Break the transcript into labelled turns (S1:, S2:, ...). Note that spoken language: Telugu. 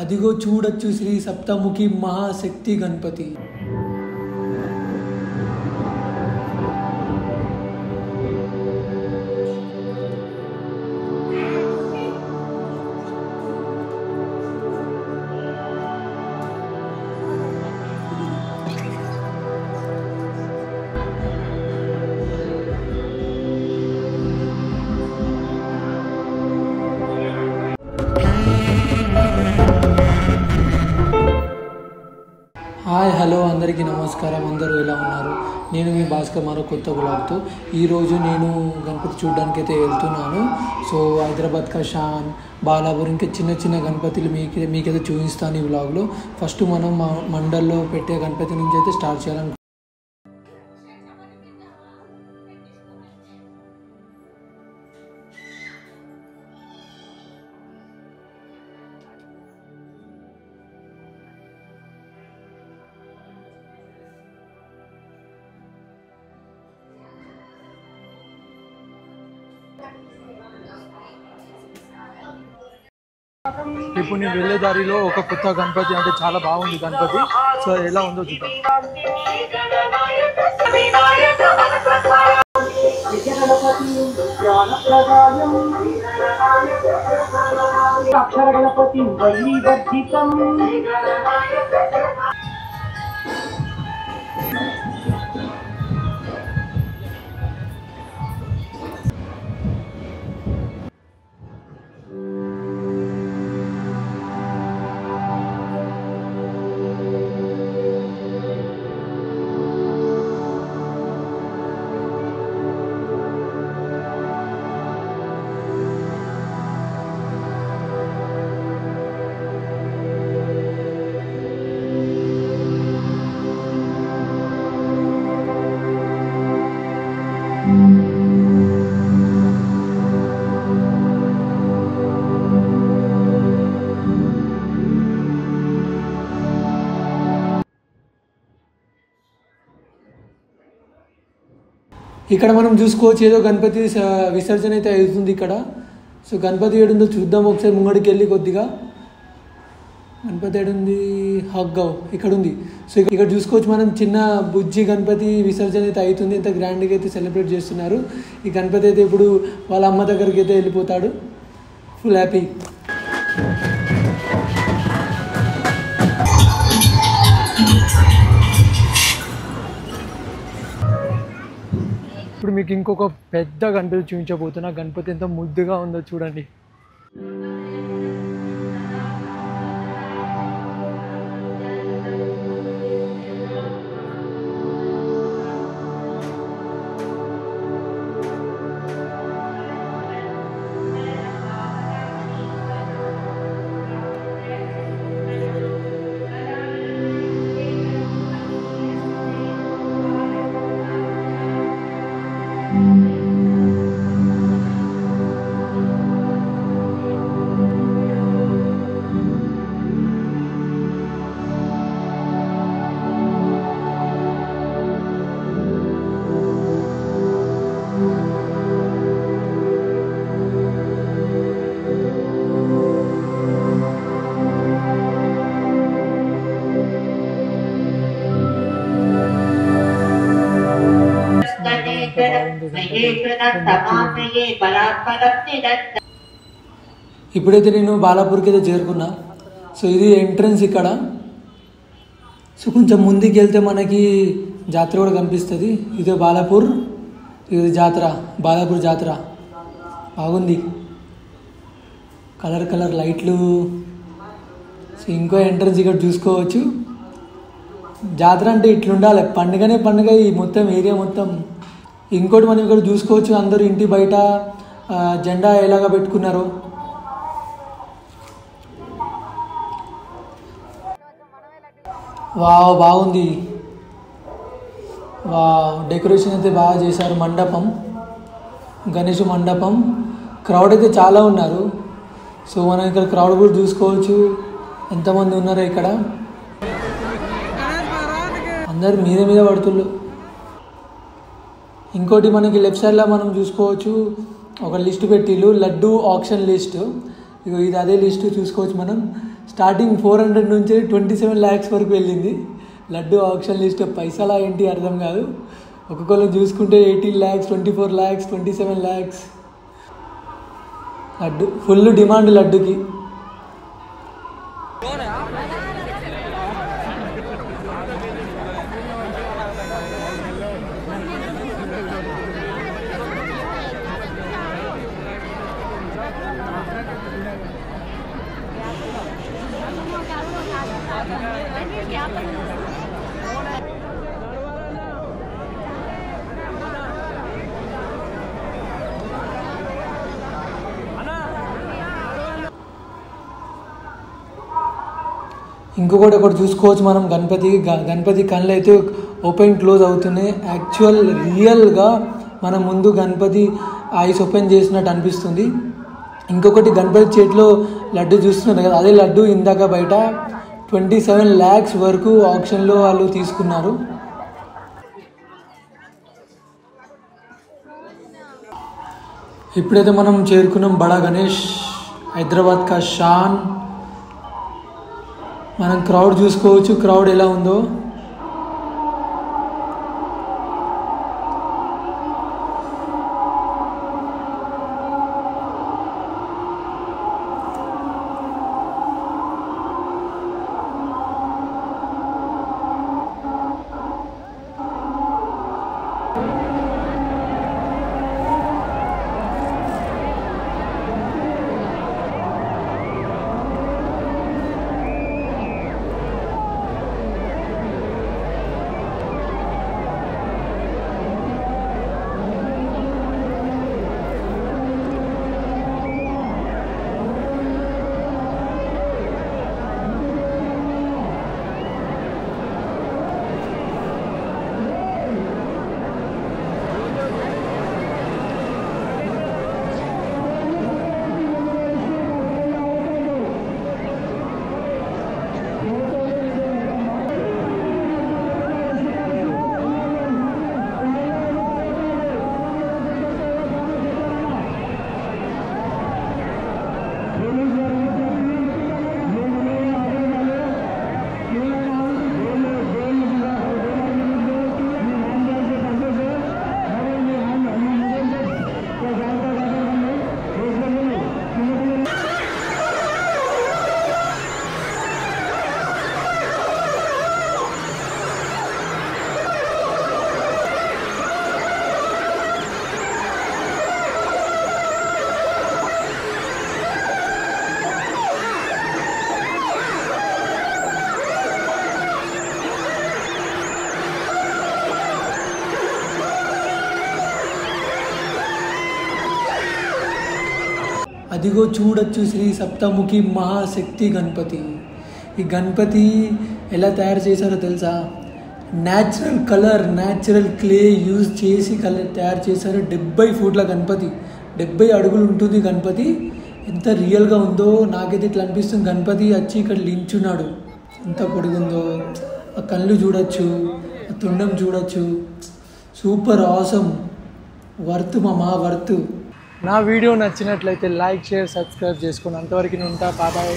S1: అదిగో చూడొచ్చు శ్రీ సప్తముఖి మహాశక్తి గణపతి. హాయ్ హలో అందరికీ నమస్కారం. అందరూ ఎలా ఉన్నారు? నేను మీ భాస్కర్ మరో కొత్త బ్లాగ్తో. ఈరోజు నేను గణపతి చూడడానికి అయితే వెళ్తున్నాను. సో హైదరాబాద్ కా షాన్, బాలాపూర్, ఇంకా చిన్న చిన్న గణపతులు మీకైతే చూపిస్తాను ఈ బ్లాగ్లో. ఫస్ట్ మనం మండల్లో పెట్టే గణపతి నుంచి అయితే స్టార్ట్ చేయాలనుకుంటున్నాను. ఇప్పుడు నేను వెళ్ళే దారిలో ఒక కొత్త గణపతి, అంటే చాలా బాగుంది గణపతి. సో ఎలా ఉందో చూద్దాం. ఇక్కడ మనం చూసుకోవచ్చు, ఏదో గణపతి విసర్జన అయితే అవుతుంది ఇక్కడ. సో గణపతి ఏడుందో చూద్దాం ఒకసారి. ముంగడికి వెళ్ళి కొద్దిగా గణపతి ఏడుంది, హగ్గవ్ ఇక్కడ ఉంది. సో ఇక్కడ చూసుకోవచ్చు మనం, చిన్న బుజ్జి గణపతి విసర్జన అయితే అవుతుంది. ఇంత గ్రాండ్గా అయితే సెలబ్రేట్ చేస్తున్నారు. ఈ గణపతి అయితే ఇప్పుడు వాళ్ళ అమ్మ దగ్గరికి అయితే వెళ్ళిపోతాడు. Full happy. ఇప్పుడు మీకు ఇంకొక పెద్ద గణపతి చూపించబోతున్నా. గణపతి ఎంత ముద్దుగా ఉందో చూడండి. ఇప్పుడైతే నేను బాలాపూర్కి అయితే చేరుకున్నా. సో ఇది ఎంట్రన్స్ ఇక్కడ. సో కొంచెం ముందుకు వెళ్తే మనకి జాతర కూడా కనిపిస్తుంది. ఇదే బాలాపూర్, ఇది జాతర, బాలాపూర్ జాతర. బాగుంది, కలర్ కలర్ లైట్లు. సో ఇంకో ఎంట్రన్స్ ఇక్కడ చూసుకోవచ్చు. జాతర అంటే ఇట్లుండాలి, పండుగనే పండుగ ఈ మొత్తం ఏరియా మొత్తం. ఇంకోటి మనం ఇక్కడ చూసుకోవచ్చు, అందరూ ఇంటి బయట జెండా ఎలాగా పెట్టుకున్నారు. వావ్, బాగుంది. వావ్, డెకరేషన్ అయితే బాగా చేశారు. మండపం, గణేష్ మండపం. క్రౌడ్ అయితే చాలా ఉన్నారు. సో మనం ఇక్కడ క్రౌడ్ కూడా చూసుకోవచ్చు, ఎంతమంది ఉన్నారో ఇక్కడ. అందరు మీద పడుతున్నారు. ఇంకోటి మనకి లెఫ్ట్ సైడ్లో మనం చూసుకోవచ్చు, ఒక లిస్ట్ పెట్టిళ్ళు, లడ్డు ఆప్షన్ లిస్ట్. ఇది అదే లిస్ట్ చూసుకోవచ్చు మనం. స్టార్టింగ్ 400 నుంచి 27 lakhs వరకు వెళ్ళింది లడ్డు ఆప్షన్ లిస్ట్. పైసలా ఏంటి అర్థం కాదు. ఒక్కొక్కరు చూసుకుంటే 18 lakhs, 24 lakhs, 27 lakhs. Laddu full demand లడ్డుకి. ఇంకొకటి ఒకటి చూసుకోవచ్చు మనం. గణపతి కళ్ళు అయితే ఓపెన్ క్లోజ్ అవుతున్నాయి. యాక్చువల్ రియల్గా మనం ముందు గణపతి ఐస్ ఓపెన్ చేసినట్టు అనిపిస్తుంది. ఇంకొకటి గణపతి చేతిలో లడ్డు చూస్తున్నారు కదా, అదే లడ్డు ఇందాక బయట 27 lakhs వరకు ఆప్షన్లో వాళ్ళు తీసుకున్నారు. ఇప్పుడైతే మనం చేరుకున్నాం బడా గణేష్, హైదరాబాద్ కా షాన్. మనం క్రౌడ్ చూసుకోవచ్చు, క్రౌడ్ ఎలా ఉందో. అదిగో చూడొచ్చు శ్రీ సప్తముఖి మహాశక్తి గణపతి. ఈ గణపతి ఎలా తయారు చేశారో తెలుసా? Natural colour, natural clay use చేసి తయారు చేశారు. 70 feet గణపతి, 70 అడుగులు ఉంటుంది గణపతి. ఎంత రియల్గా ఉందో నాకైతే ఇట్లా అనిపిస్తుంది. గణపతి వచ్చి ఇక్కడ లించున్నాడు, ఎంత పొడుగుందో. ఆ కళ్ళు చూడొచ్చు, ఆ తుండం చూడొచ్చు. సూపర్ ఆసమ్, వర్త్ మామా వర్త్. నా వీడియో నచ్చినట్లయితే లైక్, షేర్, సబ్స్క్రైబ్ చేసుకోండి. అంతవరకు నేను ఉంటా. బాయ్.